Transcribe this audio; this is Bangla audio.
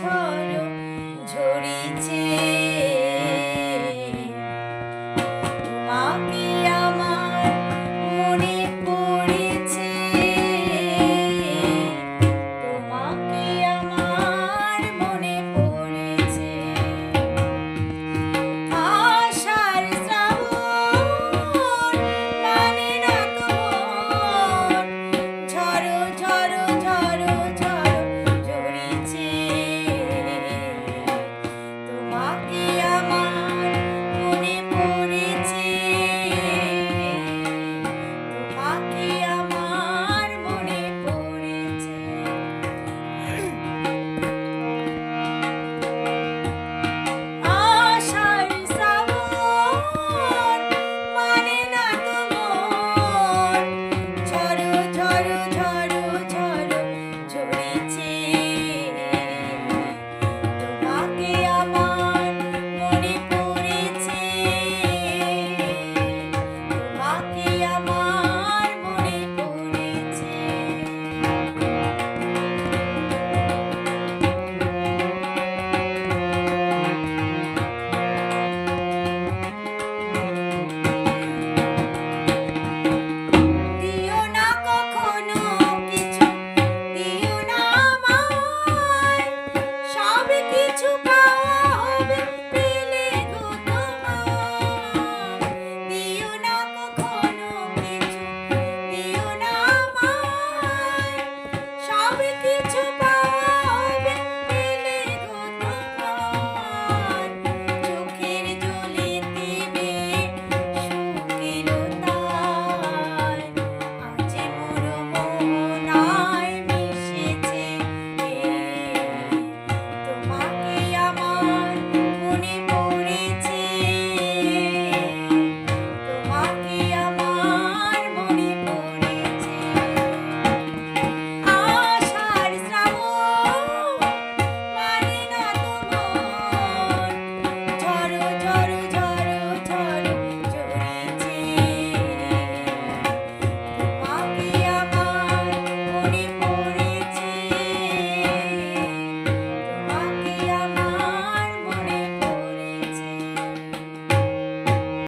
ঝড় ঝরিছে তোমাকে আমার মনে পড়েছে তোমাকে আমার মনে পড়েছে আষাঢ় শ্রাবণ মানে না তো মন ঝড়ো ঝড়ো ঝড়ো ঝড়ো ঝরিছে তোমাকে আমার মনে পড়েছে তোমাকে আমার মনে পড়েছে আষাঢ় শ্রাবণ মানে না তো মন ঝড়ো ঝড়ো ঝড়ো ঝড়ো ঝরিছে তোমাকে আমার মনে পড়েছে তোমাকে আমার মনে পড়েছে দিও না কখনো কিছু দিও না আমায় সব কিছু